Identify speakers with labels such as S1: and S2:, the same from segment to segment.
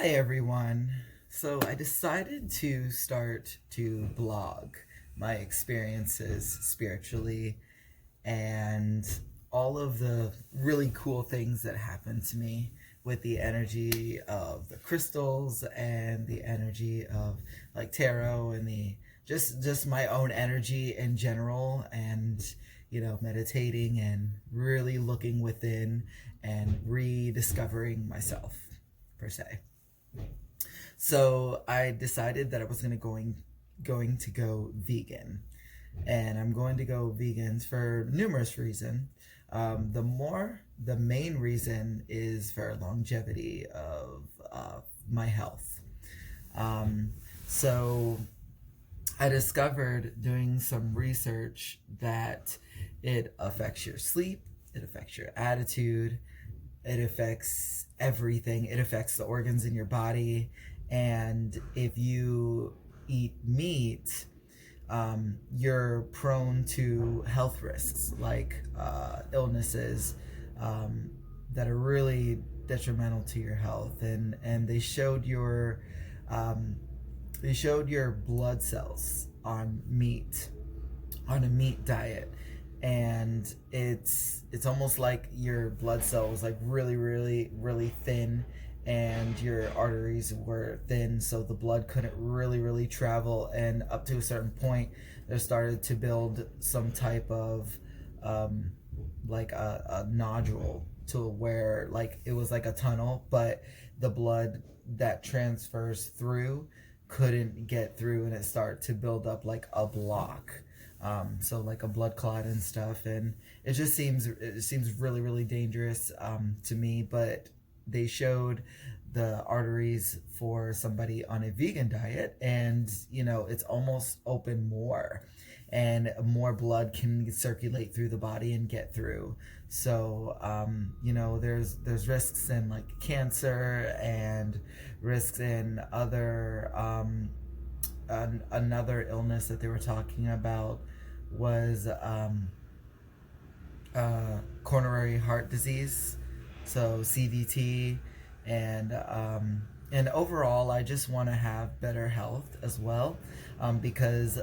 S1: Hi everyone. So I decided to start to blog my experiences spiritually and all of the really cool things that happened to me with the energy of the crystals and the energy of like tarot and the just my own energy in general, and meditating and really looking within and rediscovering myself per se. So I decided that I was going to go vegan, and I'm going to go vegans for numerous reasons. The main reason is for longevity of my health. So I discovered doing some research that it affects your sleep, it affects your attitude, it affects everything. It affects the organs in your body. And if you eat meat, you're prone to health risks like illnesses that are really detrimental to your health. And they showed your blood cells on a meat diet, and it's almost like your blood cells like really thin, and your arteries were thin, so the blood couldn't really travel, and up to a certain point there started to build some type of like a nodule to where like it was like a tunnel, but the blood that transfers through couldn't get through, and it started to build up like a block. So like a blood clot and stuff, and it seems really dangerous to me. But they showed the arteries for somebody on a vegan diet, and it's almost open more, and more blood can circulate through the body and get through. So there's risks in like cancer, and risks in other another illness that they were talking about was coronary heart disease, so CVT, and overall, I just want to have better health as well, because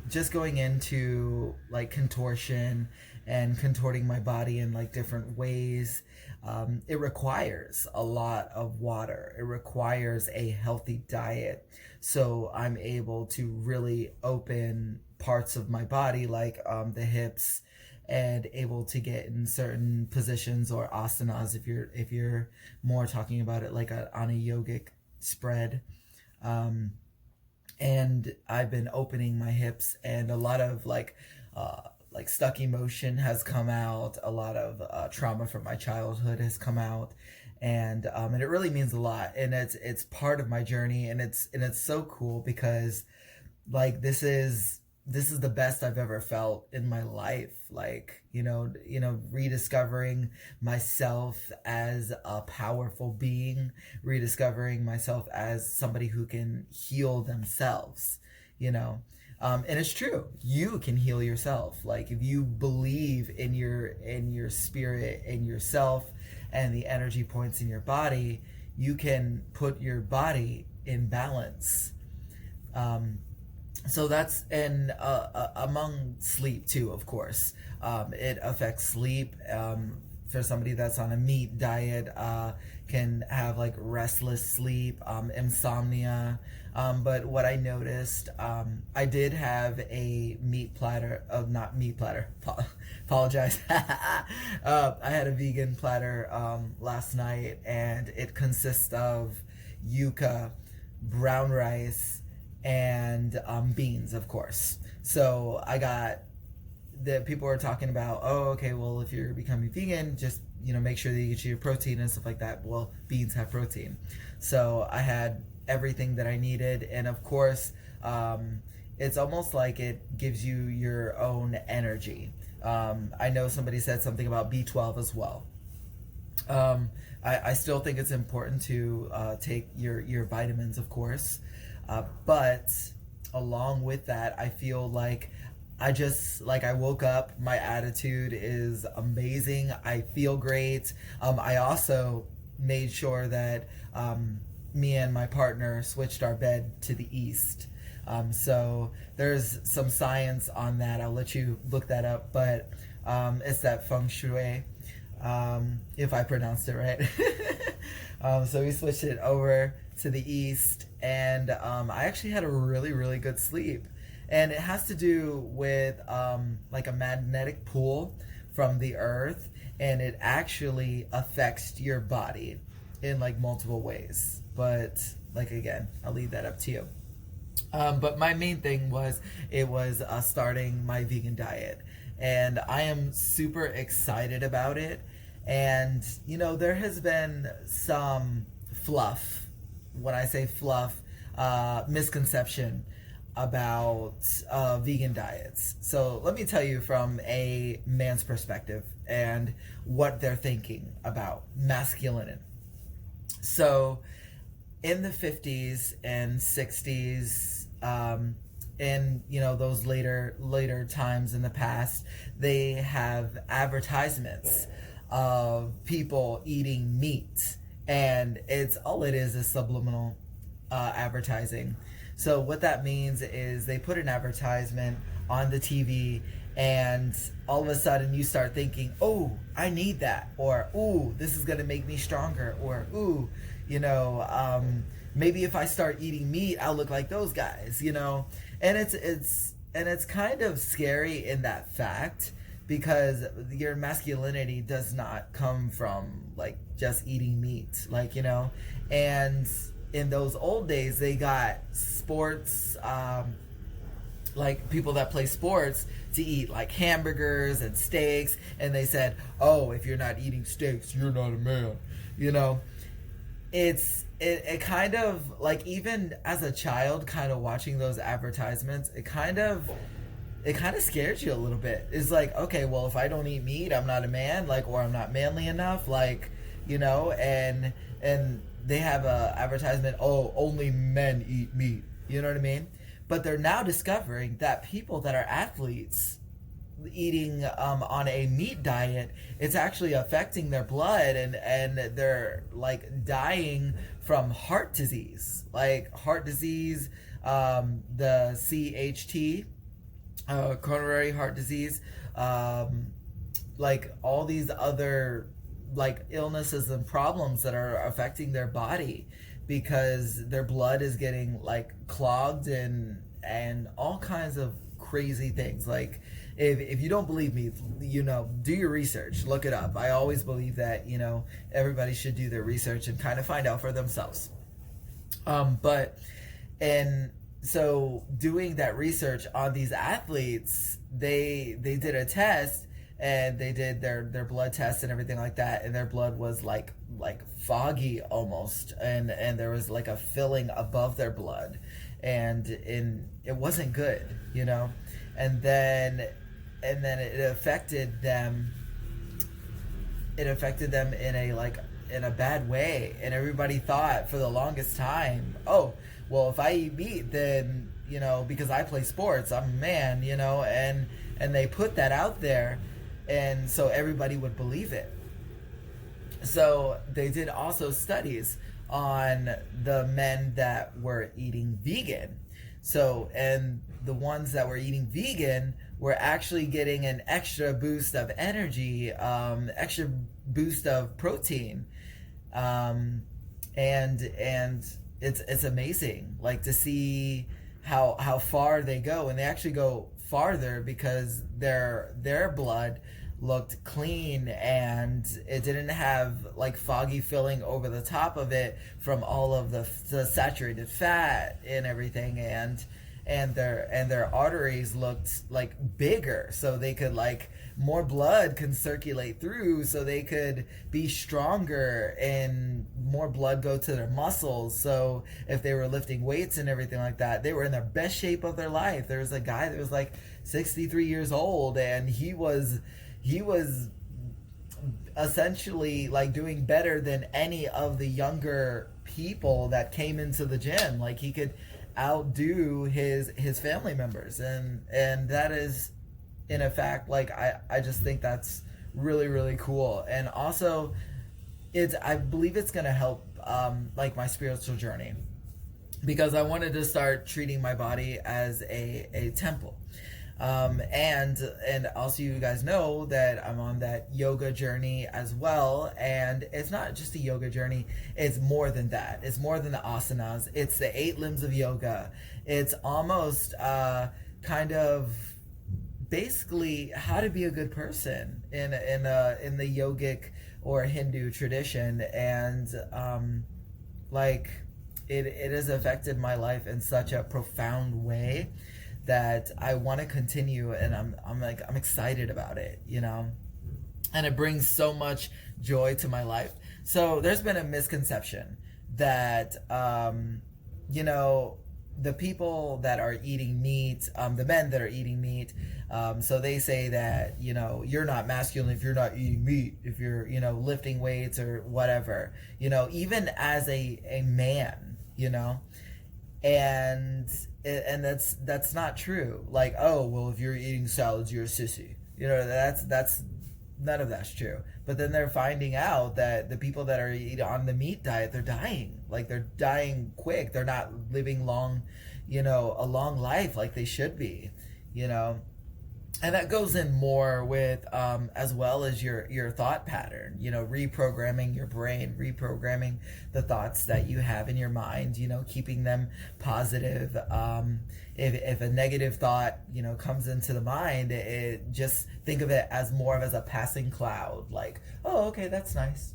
S1: just going into like contortion and contorting my body in like different ways, it requires a lot of water. It requires a healthy diet. So I'm able to really open parts of my body, like the hips, and able to get in certain positions or asanas if you're more talking about it like on a yogic spread. And I've been opening my hips, and a lot of like stuck emotion has come out. A lot of trauma from my childhood has come out, and it really means a lot. And it's part of my journey, and it's so cool because like this is the best I've ever felt in my life. Like, rediscovering myself as a powerful being, rediscovering myself as somebody who can heal themselves, and it's true. You can heal yourself. Like if you believe in your spirit, in yourself, and the energy points in your body, you can put your body in balance. So that's among sleep too, of course. It affects sleep. For somebody that's on a meat diet, can have like restless sleep, insomnia. But what I noticed, I did have a meat platter of not meat platter. Apologize. I had a vegan platter last night, and it consists of yuca, brown rice, and beans, of course. So I got that people are talking about, oh, okay, well, if you're becoming vegan, just make sure that you get your protein and stuff like that. Well, beans have protein, so I had everything that I needed, and of course, it's almost like it gives you your own energy. I know somebody said something about B12 as well. I still think it's important to take your vitamins, of course. But along with that, I feel like I woke up, my attitude is amazing. I feel great. I also made sure that me and my partner switched our bed to the east. So there's some science on that. I'll let you look that up, but it's that feng shui, if I pronounced it right. So we switched it over to the east, and I actually had a really, really good sleep. And it has to do with like a magnetic pull from the earth, and it actually affects your body in like multiple ways. But like again, I'll leave that up to you. But my main thing was it was starting my vegan diet, and I am super excited about it. And you know, there has been some fluff. When I say fluff, misconception about vegan diets. So let me tell you from a man's perspective and what they're thinking about masculinity. So in the 50s and 60s, and you know, those later times in the past, they have advertisements of people eating meat, and it's all it is subliminal advertising. So what that means is they put an advertisement on the TV, and all of a sudden you start thinking, oh, I need that, or ooh, this is gonna make me stronger, or ooh, you know, maybe if I start eating meat, I'll look like those guys, you know. And it's kind of scary in that fact, because your masculinity does not come from like just eating meat, like, you know. And in those old days, they got sports, like people that play sports, to eat like hamburgers and steaks, and they said, oh, if you're not eating steaks, you're not a man, you know. It kind of like, even as a child kind of watching those advertisements, it kind of scares you a little bit. It's like, okay, well, if I don't eat meat, I'm not a man, like, or I'm not manly enough, like, you know. And they have a advertisement, oh, only men eat meat, you know what I mean. But they're now discovering that people that are athletes eating on a meat diet, it's actually affecting their blood, and they're like dying from heart disease, the CHT, coronary heart disease, like all these other like illnesses and problems that are affecting their body, because their blood is getting like clogged, and all kinds of crazy things. Like, if you don't believe me, you know, do your research, look it up. I always believe that, you know, everybody should do their research and kind of find out for themselves. And so doing that research on these athletes, they did a test, and they did their blood tests and everything like that, and their blood was like foggy almost, and there was like a filling above their blood, and it wasn't good, you know. And then it affected them in a bad way. And everybody thought for the longest time, oh, well, if I eat meat, then, you know, because I play sports, I'm a man, you know. And they put that out there, and so everybody would believe it. So they did also studies on the men that were eating vegan. So, and the ones that were eating vegan were actually getting an extra boost of energy, extra boost of protein, and it's amazing, like, to see how far they go. And they actually go farther, because their blood looked clean, and it didn't have like foggy filling over the top of it from all of the saturated fat and everything, and their arteries looked like bigger, so they could, like, more blood can circulate through, so they could be stronger, and more blood go to their muscles. So if they were lifting weights and everything like that, they were in the best shape of their life. There was a guy that was like 63 years old, and he was essentially like doing better than any of the younger people that came into the gym. Like, he could outdo his family members, and that is, in a fact, like, I just think that's really, really cool. And also, I believe it's going to help like my spiritual journey, because I wanted to start treating my body as a temple. And also, you guys know that I'm on that yoga journey as well, and it's not just a yoga journey, it's more than that. It's more than the asanas, it's the 8 limbs of yoga. It's almost kind of basically how to be a good person in the yogic or Hindu tradition. And like it has affected my life in such a profound way that I want to continue, and I'm excited about it, you know, and it brings so much joy to my life. So there's been a misconception that you know, the people that are eating meat, the men that are eating meat, so they say that, you know, you're not masculine if you're not eating meat, if you're, you know, lifting weights or whatever, you know, even as a man, you know. And that's not true. Like, oh well, if you're eating salads, you're a sissy, you know. That's none of that's true. But then they're finding out that the people that are on the meat diet, they're dying. Like, they're dying quick. They're not living long, you know, a long life like they should be, you know. And that goes in more with as well as your thought pattern, you know, reprogramming your brain, reprogramming the thoughts that you have in your mind, you know, keeping them positive. If a negative thought, you know, comes into the mind, it just think of it as more of as a passing cloud, like, oh, okay, that's nice.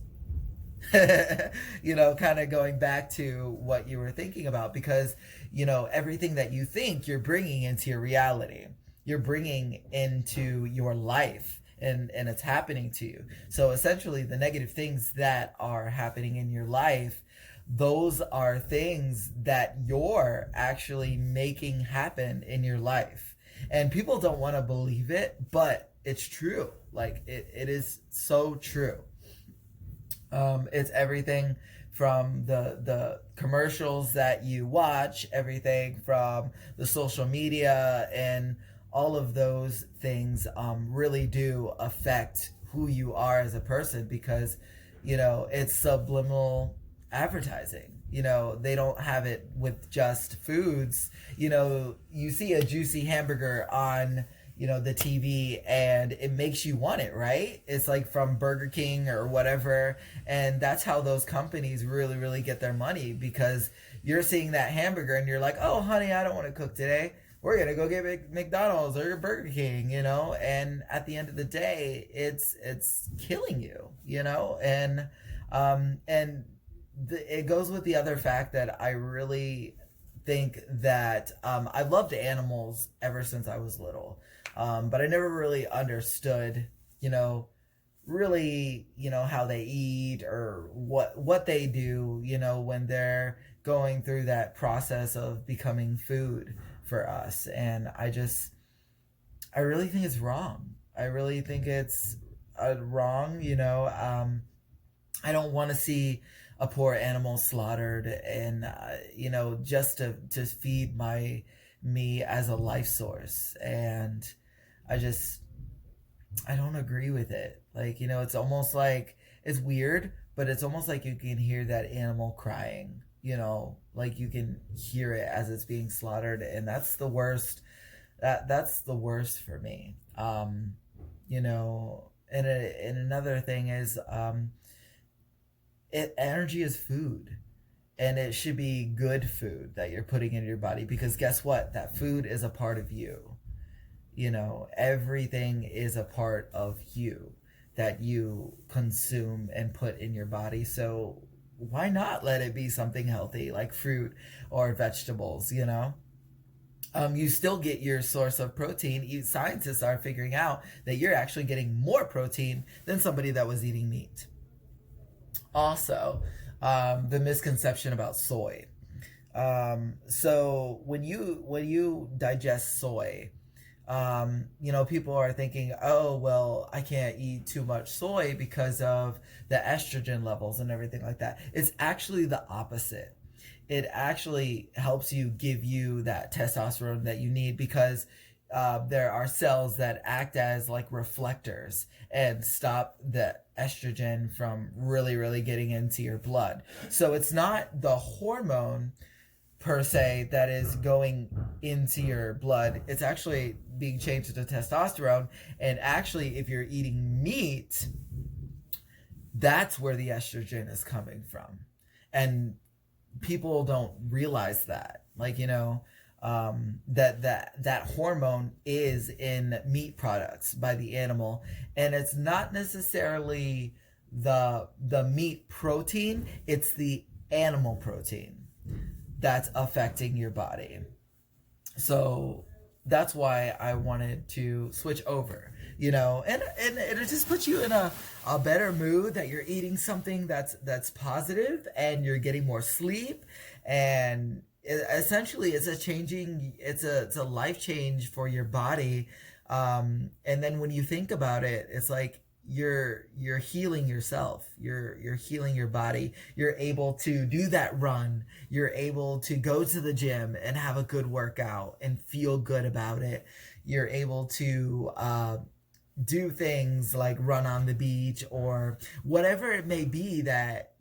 S1: You know, kind of going back to what you were thinking about, because, you know, everything that you think, you're bringing into your reality, you're bringing into your life, and it's happening to you. So essentially, the negative things that are happening in your life, those are things that you're actually making happen in your life. And people don't want to believe it, but it's true. Like, it is so true. It's everything from the commercials that you watch, everything from the social media, and all of those things really do affect who you are as a person, because, you know, it's subliminal advertising. You know, they don't have it with just foods. You know, you see a juicy hamburger on, you know, the TV, and it makes you want it, right? It's like from Burger King or whatever. And that's how those companies really, really get their money, because you're seeing that hamburger and you're like, oh, honey, I don't want to cook today. We're going to go get McDonald's or Burger King, you know? And at the end of the day, it's killing you, you know? And it goes with the other fact that I really think that I've loved animals ever since I was little. But I never really understood, you know, really, you know, how they eat or what they do, you know, when they're going through that process of becoming food for us. And I really think it's wrong. I really think it's wrong, you know. I don't want to see a poor animal slaughtered, and you know, just to feed me as a life source. And I don't agree with it. Like, you know, it's almost like, it's weird, but it's almost like you can hear that animal crying, you know, like you can hear it as it's being slaughtered. And that's the worst. That's the worst for me. You know, and another thing is, energy is food, and it should be good food that you're putting into your body, because guess what? That food is a part of you. You know, everything is a part of you that you consume and put in your body. So why not let it be something healthy like fruit or vegetables, you know? You still get your source of protein. Scientists are figuring out that you're actually getting more protein than somebody that was eating meat. Also, the misconception about soy. So when you digest soy, you know, people are thinking, oh, well, I can't eat too much soy because of the estrogen levels and everything like that. It's actually the opposite. It actually helps you, give you that testosterone that you need, because there are cells that act as like reflectors and stop the estrogen from really, really getting into your blood. So it's not the hormone per se that is going into your blood. It's actually being changed to testosterone. And actually, if you're eating meat, that's where the estrogen is coming from. And people don't realize that. Like, that hormone is in meat products by the animal, and it's not necessarily the meat protein, it's the animal protein that's affecting your body. So that's why I wanted to switch over, and it just puts you in a better mood, that you're eating something that's positive, and you're getting more sleep, and essentially it's a life change for your body. And then when you think about it, it's like you're healing yourself, you're healing your body, you're able to do that run, you're able to go to the gym and have a good workout and feel good about it, you're able to do things like run on the beach or whatever it may be that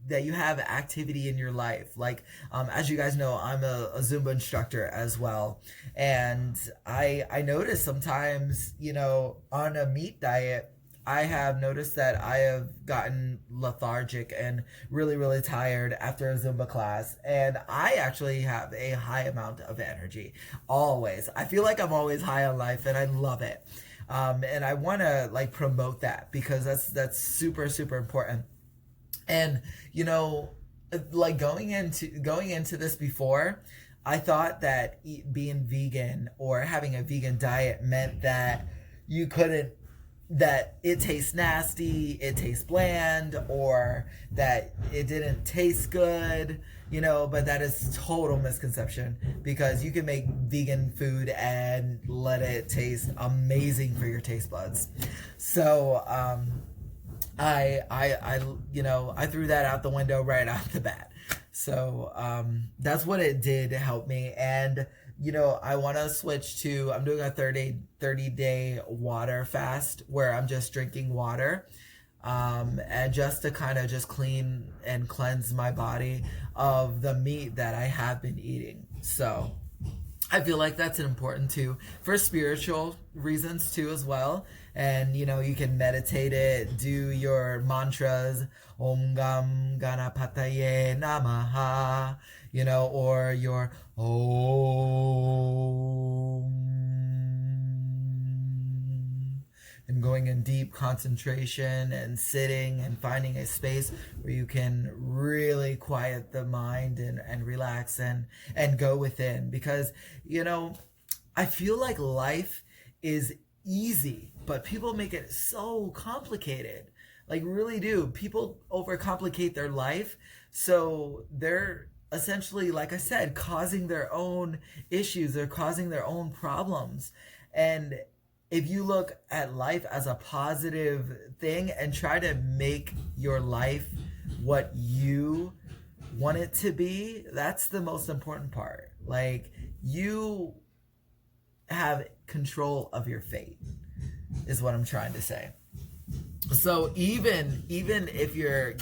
S1: you have activity in your life. Like, as you guys know, I'm a Zumba instructor as well. And I notice sometimes, on a meat diet, I have noticed that I have gotten lethargic and really, really tired after a Zumba class. And I actually have a high amount of energy. Always. I feel like I'm always high on life, and I love it. And I want to like promote that, because that's super, super important. And like going into this before, I thought that being vegan or having a vegan diet meant that you couldn't, that it tastes nasty, it tastes bland, or that it didn't taste good, but that is total misconception, because you can make vegan food and let it taste amazing for your taste buds. So, I threw that out the window right off the bat. So that's what it did help me. And I want to switch to, I'm doing a 30-day water fast where I'm just drinking water, and just to kind of just clean and cleanse my body of the meat that I have been eating. So I feel like that's important too, for spiritual reasons too as well. And you can meditate it, do your mantras, Om Gam Ganapataye Namaha, or your Om, and going in deep concentration and sitting and finding a space where you can really quiet the mind and relax and go within. Because I feel like life is easy, but people make it so complicated. Like, really do. People overcomplicate their life, so they're essentially, like I said, causing their own issues, they're causing their own problems. And if you look at life as a positive thing and try to make your life what you want it to be, that's the most important part. Like, you have control of your fate, is what I'm trying to say. So even if your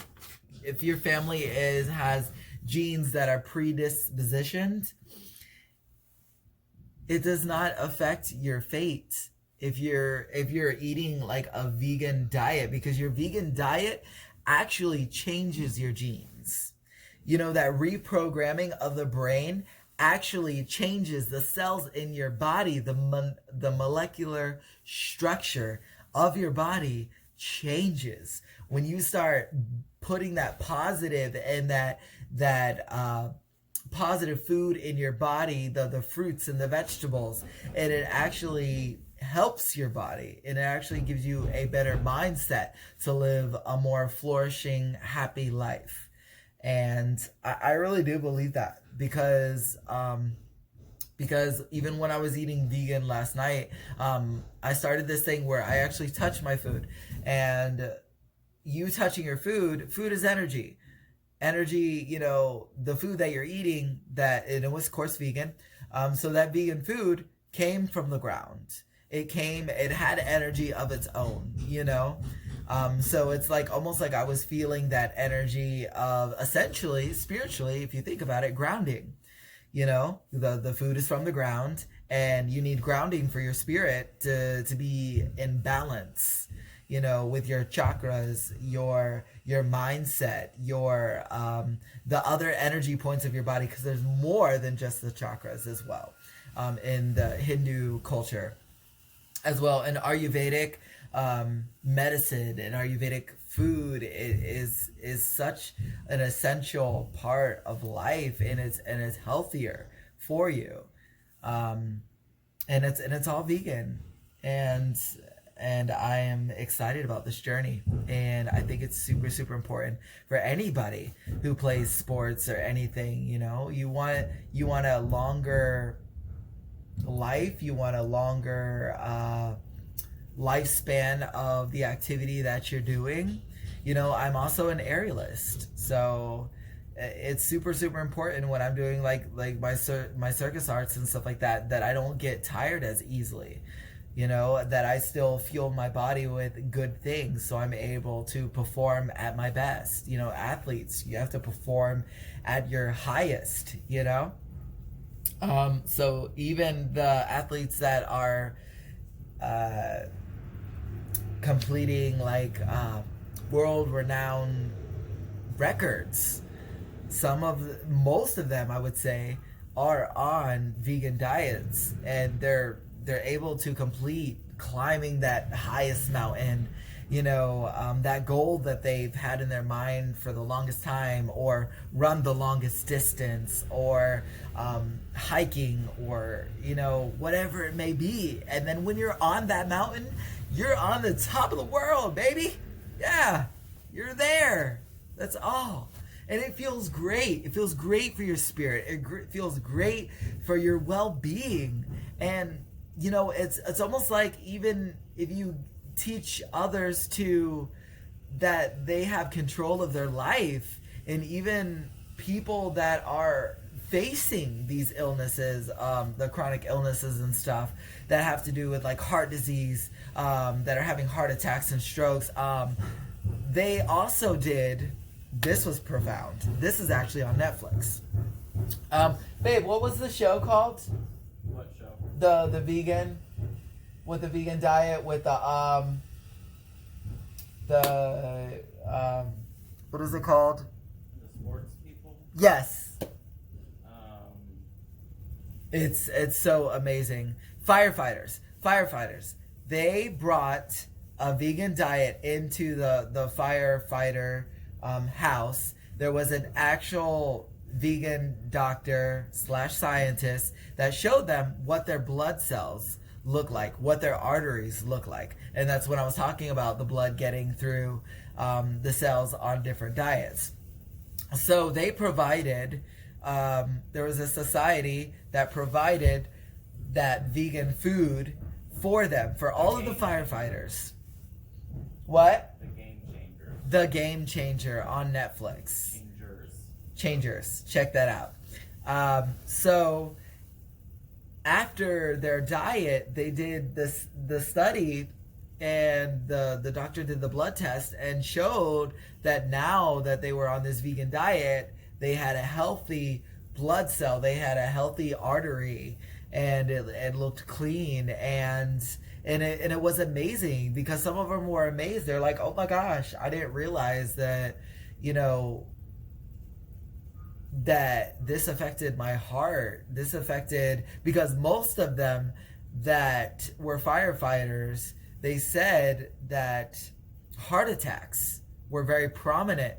S1: family has genes that are predispositioned, it does not affect your fate if you're eating like a vegan diet, because your vegan diet actually changes your genes. That reprogramming of the brain actually changes the cells in your body. The molecular structure of your body changes when you start putting that positive and that positive food in your body, the fruits and the vegetables, and it actually helps your body, and it actually gives you a better mindset to live a more flourishing, happy life. And I really do believe that, because even when I was eating vegan last night, I started this thing where I actually touch my food. And you touching your food is energy. The food that you're eating, that, and it was of course vegan, so that vegan food came from the ground. It had energy of its own, you know? So it's like almost like I was feeling that energy of essentially, spiritually, if you think about it, grounding. You know, the food is from the ground, and you need grounding for your spirit to be in balance, you know, with your chakras, your mindset, your the other energy points of your body, because there's more than just the chakras as well, in the Hindu culture as well. And Ayurvedic medicine and Ayurvedic food is such an essential part of life, and it's healthier for you, and it's all vegan, and I am excited about this journey, and I think it's super super important for anybody who plays sports or anything. You know, you want a longer life, you want a longer lifespan of the activity that you're doing. You know, I'm also an aerialist, so it's super super important when I'm doing like my circus arts and stuff like that, that I don't get tired as easily. You know, that I still fuel my body with good things, so I'm able to perform at my best. You know, athletes, you have to perform at your highest, you know. So even the athletes that are completing like world renowned records, most of them, I would say, are on vegan diets, and they're able to complete climbing that highest mountain, you know, that goal that they've had in their mind for the longest time, or run the longest distance, or hiking, or, you know, whatever it may be. And then when you're on that mountain, you're on the top of the world, baby. Yeah, you're there. That's all. And it feels great. It feels great for your spirit. It feels great for your well-being. And, you know, it's almost like, even if you teach others that they have control of their life, and even people that are facing these illnesses, the chronic illnesses and stuff that have to do with like heart disease, that are having heart attacks and strokes, they also did. This was profound. This is actually on Netflix. Babe, what was the show called?
S2: What show?
S1: The vegan, with the vegan diet, with the what is it called?
S2: The sports people?
S1: Yes. It's so amazing. Firefighters. They brought a vegan diet into the firefighter house. There was an actual vegan doctor / scientist that showed them what their blood cells look like, what their arteries look like. And that's when I was talking about the blood getting through the cells on different diets. So they provided, there was a society that provided that vegan food for them, for all of the firefighters. What? The Game Changer on Netflix. Changers. Check that out. So after their diet, they did the study, and the doctor did the blood test and showed that now that they were on this vegan diet, they had a healthy blood cell, they had a healthy artery, and it looked clean, and it was amazing, because some of them were amazed. They're like, oh my gosh, I didn't realize that, you know, that this affected my heart. This affected, because most of them that were firefighters, they said that heart attacks were very prominent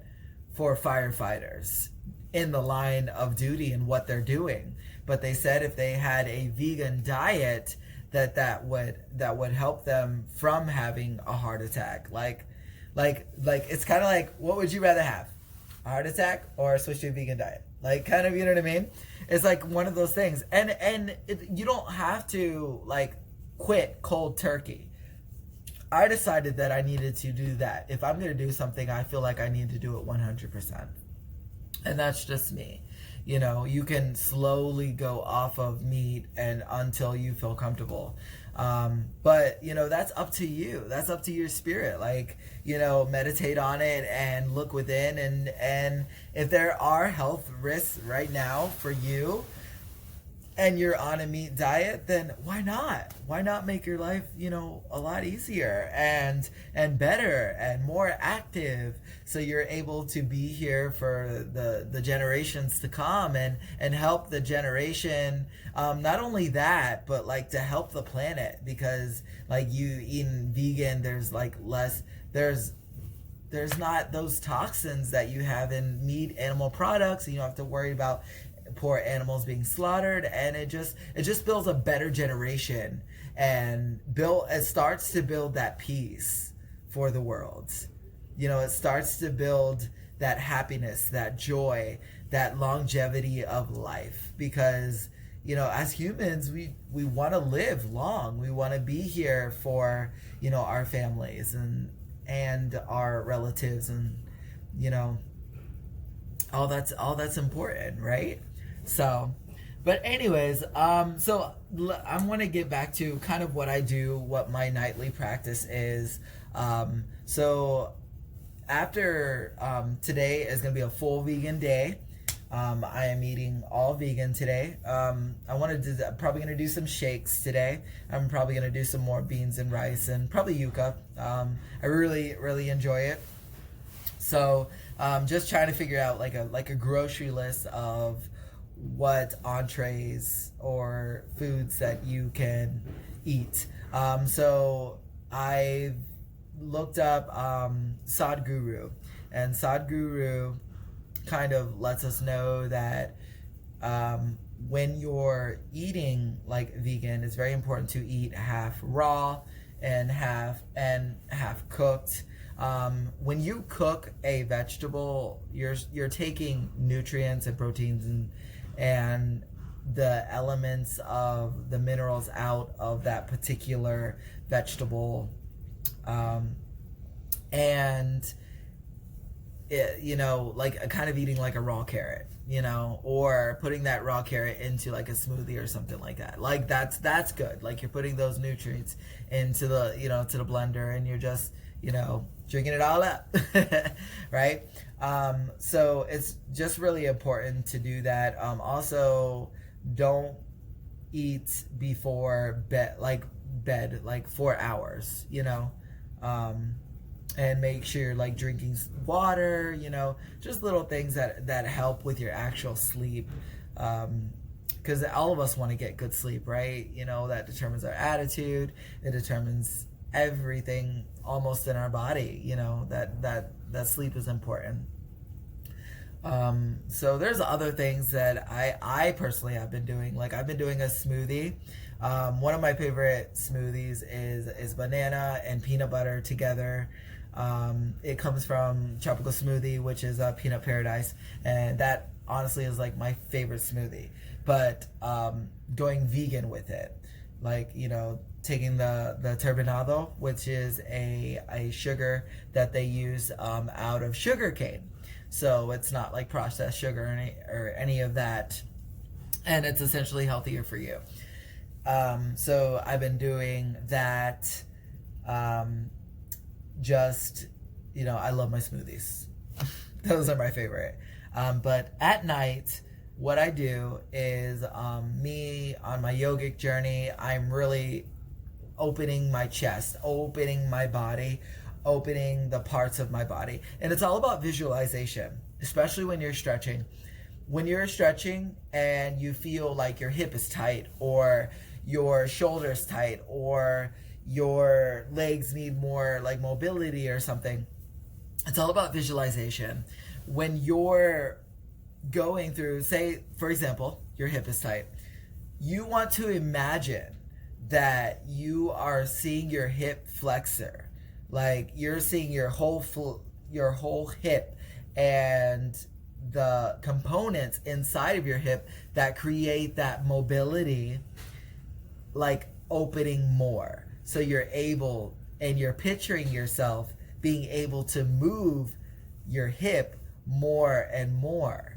S1: for firefighters in the line of duty and what they're doing. But they said if they had a vegan diet, that would help them from having a heart attack. Like it's kind of like, what would you rather have? A heart attack or switch to a vegan diet? Like, kind of, you know what I mean? It's like one of those things. And you don't have to like quit cold turkey. I decided that I needed to do that. If I'm going to do something, I feel like I need to do it 100%. And that's just me. You can slowly go off of meat and until you feel comfortable. But that's up to you. That's up to your spirit. Like, meditate on it and look within. And if there are health risks right now for you, and you're on a meat diet, then why not? Why not make your life, a lot easier and better and more active, so you're able to be here for the generations to come and help the generation. Not only that, but like to help the planet, because like you eating vegan, there's like less, there's not those toxins that you have in meat animal products. You don't have to worry about poor animals being slaughtered, and it just builds a better generation, and it starts to build that peace for the world. It starts to build that happiness, that joy, that longevity of life, because as humans, we want to live long. We want to be here for our families and our relatives, and all that's important, right? So, but anyways, so I want to get back to kind of what I do, what my nightly practice is. So after today is going to be a full vegan day. I am eating all vegan today. I'm probably going to do some shakes today. I'm probably going to do some more beans and rice and probably yuca. I really, really enjoy it. So just trying to figure out like a grocery list of what entrees or foods that you can eat. So I looked up Sadhguru, and Sadhguru kind of lets us know that when you're eating like vegan, it's very important to eat half raw and half cooked. When you cook a vegetable, you're taking nutrients and proteins and the elements of the minerals out of that particular vegetable, and it, like kind of eating like a raw carrot, or putting that raw carrot into like a smoothie or something like that. Like that's good. Like you're putting those nutrients into the to the blender, and you're just drinking it all up, right? So it's just really important to do that. Also, don't eat before bed, like 4 hours, and make sure you're like drinking water, just little things that help with your actual sleep. Because all of us want to get good sleep, right? That determines our attitude. It determines everything almost in our body, that sleep is important. So there's other things that I personally have been doing. Like I've been doing a smoothie. One of my favorite smoothies is banana and peanut butter together. It comes from Tropical Smoothie, which is Peanut Paradise, and that honestly is like my favorite smoothie. But going vegan with it, like taking the turbinado, which is a sugar that they use out of sugar cane. So it's not like processed sugar or any of that, and it's essentially healthier for you. So I've been doing that. I love my smoothies. Those are my favorite. But at night, what I do is me on my yogic journey, I'm really opening my chest, opening my body, opening the parts of my body. And it's all about visualization, especially when you're stretching. When you're stretching and you feel like your hip is tight, or your shoulder's tight, or your legs need more like mobility or something, it's all about visualization. When you're going through, say, for example, your hip is tight, you want to imagine that you are seeing your hip flexor, like you're seeing your whole hip and the components inside of your hip that create that mobility, like opening more. So you're able, and you're picturing yourself being able to move your hip more and more.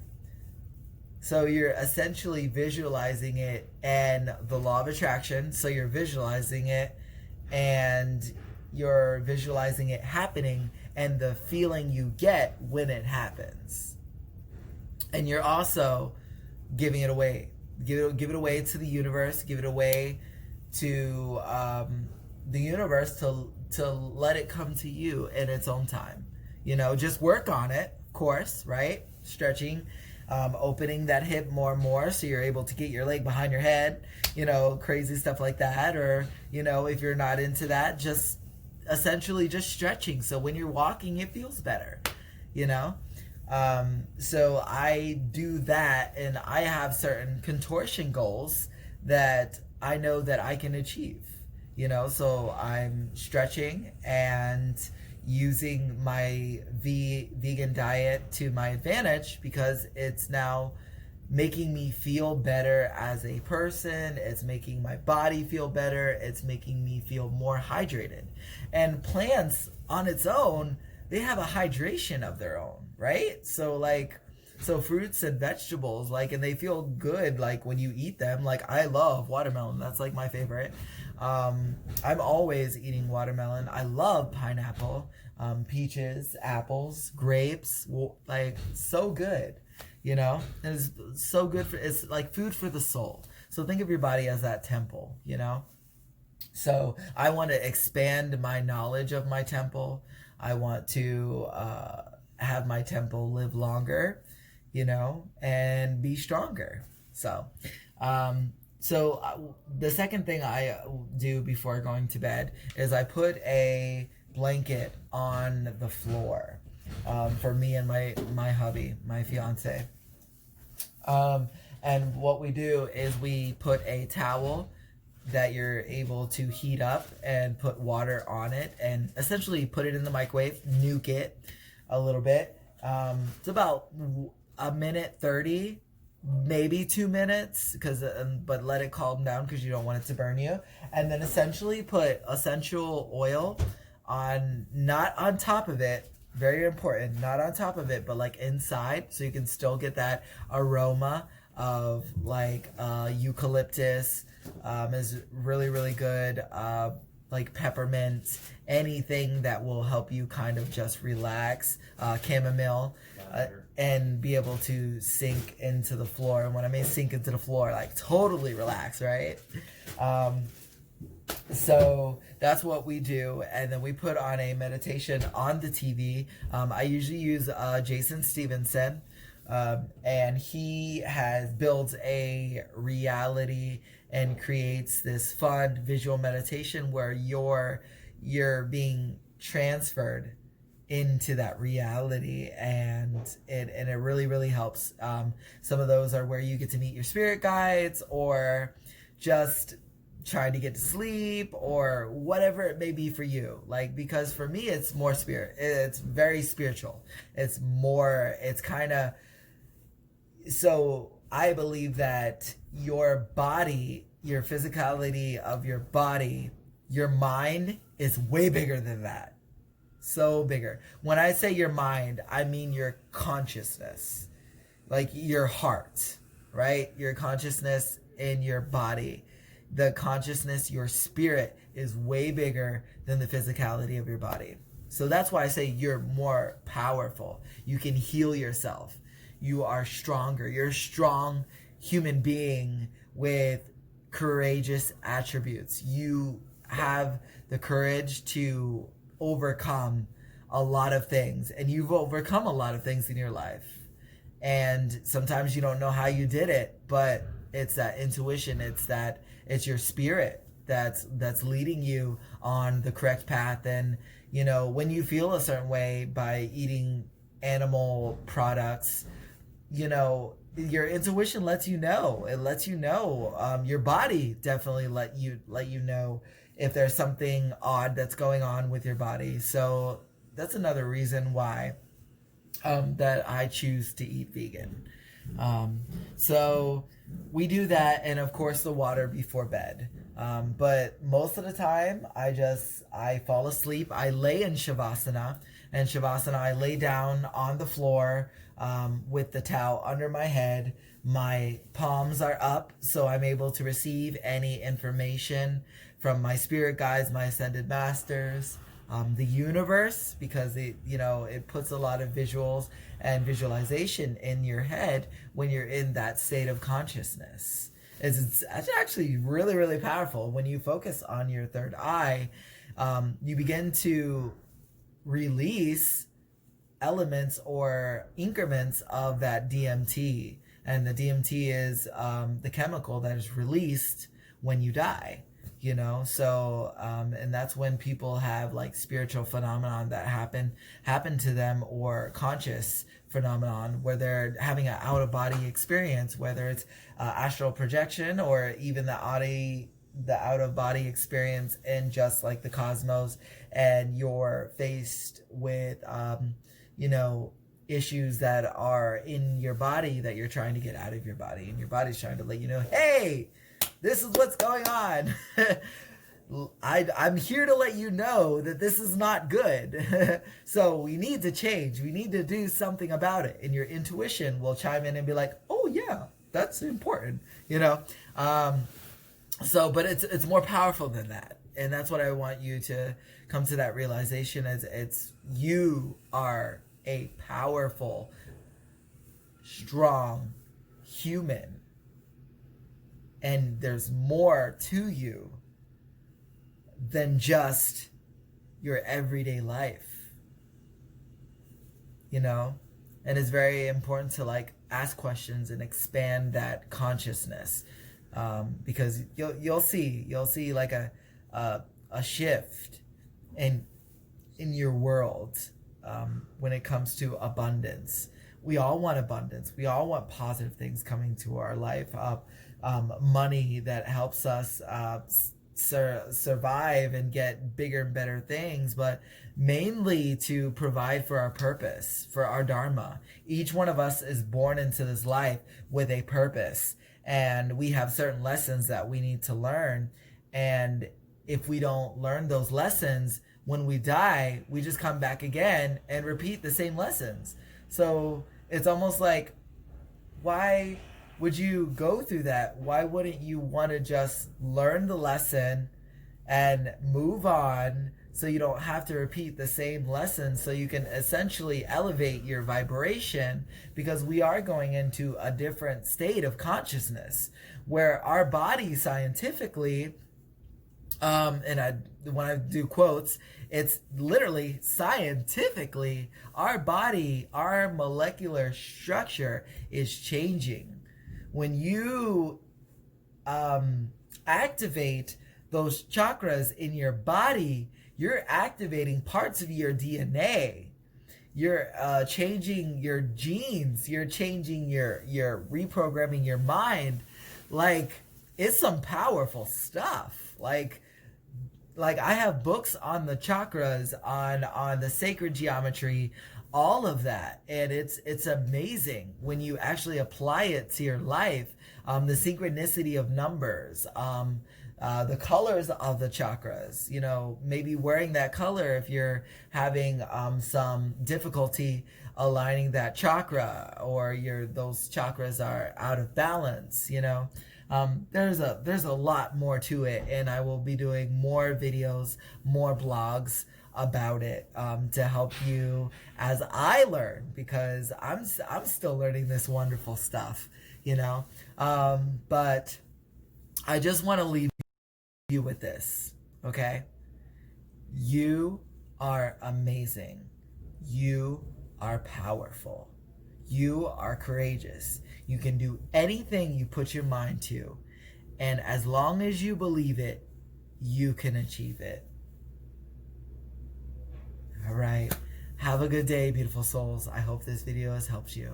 S1: So you're essentially visualizing it and the law of attraction. So you're visualizing it and you're visualizing it happening and the feeling you get when it happens. And you're also giving it away. Give it away to the universe. Give it away to the universe to let it come to you in its own time. Just work on it, of course, right? Stretching, opening that hip more and more so you're able to get your leg behind your head, crazy stuff like that. Or, if you're not into that, just essentially just stretching. So when you're walking, it feels better, So I do that, and I have certain contortion goals that I know that I can achieve, so I'm stretching and using my vegan diet to my advantage because it's now making me feel better as a person. It's making my body feel better. It's making me feel more hydrated. And plants on its own, they have a hydration of their own, right? So fruits and vegetables, and they feel good, when you eat them. I love watermelon. That's my favorite. I'm always eating watermelon. I love pineapple, peaches, apples, grapes, so good, and it's so good it's like food for the soul. So think of your body as that temple, So I want to expand my knowledge of my temple. I want to have my temple live longer, and be stronger. So, the second thing I do before going to bed is I put a blanket on the floor for me and my hubby, my fiance. And what we do is we put a towel that you're able to heat up and put water on it and essentially put it in the microwave, nuke it a little bit. It's about a minute 30, maybe 2 minutes, but let it calm down because you don't want it to burn you. And then essentially put essential oil not on top of it. Very important, not on top of it, but inside, so you can still get that aroma of eucalyptus. Is really, really good. Peppermint, anything that will help you kind of just relax. Chamomile, and be able to sink into the floor. And when I mean sink into the floor, totally relax, right? So that's what we do, and then we put on a meditation on the TV. I usually use Jason Stevenson. And he builds a reality and creates this fun visual meditation where you're being transferred into that reality, and it really, really helps. Some of those are where you get to meet your spirit guides, or just trying to get to sleep, or whatever it may be for you. Because for me, it's more spirit. It's very spiritual. It's kind of. So I believe that your body, your physicality of your body, your mind is way bigger than that. So bigger. When I say your mind, I mean your consciousness. Your heart, right? Your consciousness in your body. The consciousness, your spirit, is way bigger than the physicality of your body. So that's why I say you're more powerful. You can heal yourself. You are stronger. You're a strong human being with courageous attributes. You have the courage to overcome a lot of things, and you've overcome a lot of things in your life. And sometimes you don't know how you did it, but it's that intuition. It's your spirit that's leading you on the correct path. And when you feel a certain way by eating animal products, your intuition lets you know. It lets you know. Your body definitely let you know if there's something odd that's going on with your body. So that's another reason why that I choose to eat vegan. So we do that, and of course the water before bed. But most of the time I fall asleep. I lay in Shavasana. And Shavasana, I lay down on the floor with the towel under my head. My palms are up, so I'm able to receive any information from my spirit guides, my ascended masters, the universe, because it puts a lot of visuals and visualization in your head when you're in that state of consciousness. It's actually really, really powerful. When you focus on your third eye, you begin to release elements or increments of that DMT. And the DMT is the chemical that is released when you die. So and that's when people have like spiritual phenomenon that happen to them, or conscious phenomenon where they're having an out-of-body experience, whether it's astral projection or even the out-of-body experience in just like the cosmos, and you're faced with issues that are in your body that you're trying to get out of your body, and your body's trying to let you know, hey, this is what's going on. I'm here to let you know that this is not good. So we need to change. We need to do something about it. And your intuition will chime in and be like, oh yeah, that's important, but it's more powerful than that. And that's what I want you to come to, that realization, is you are a powerful, strong human. And there's more to you than just your everyday life, and it's very important to like ask questions and expand that consciousness, because you'll see like a shift in your world when it comes to abundance. We all want abundance. We all want positive things coming to our life. Money that helps us survive and get bigger and better things, but mainly to provide for our purpose, for our dharma. Each one of us is born into this life with a purpose, and we have certain lessons that we need to learn. And if we don't learn those lessons, when we die, we just come back again and repeat the same lessons. So it's almost like, why would you go through that? Why wouldn't you want to just learn the lesson and move on, so you don't have to repeat the same lesson, so you can essentially elevate your vibration? Because we are going into a different state of consciousness where our body scientifically, when I do quotes, it's literally scientifically, our body, our molecular structure is changing. When you activate those chakras in your body, you're activating parts of your DNA. You're changing your genes. You're changing you're reprogramming your mind. Like, it's some powerful stuff. Like I have books on the chakras, on the sacred geometry, all of that, and it's amazing when you actually apply it to your life. The synchronicity of numbers, the colors of the chakras, maybe wearing that color if you're having some difficulty aligning that chakra, or those chakras are out of balance. There's a lot more to it, and I will be doing more videos, more blogs about it, to help you as I learn, because I'm still learning this wonderful stuff, but I just want to leave you with this, okay? You are amazing. You are powerful. You are courageous. You can do anything you put your mind to, and as long as you believe it, you can achieve it. All right. Have a good day, beautiful souls. I hope this video has helped you.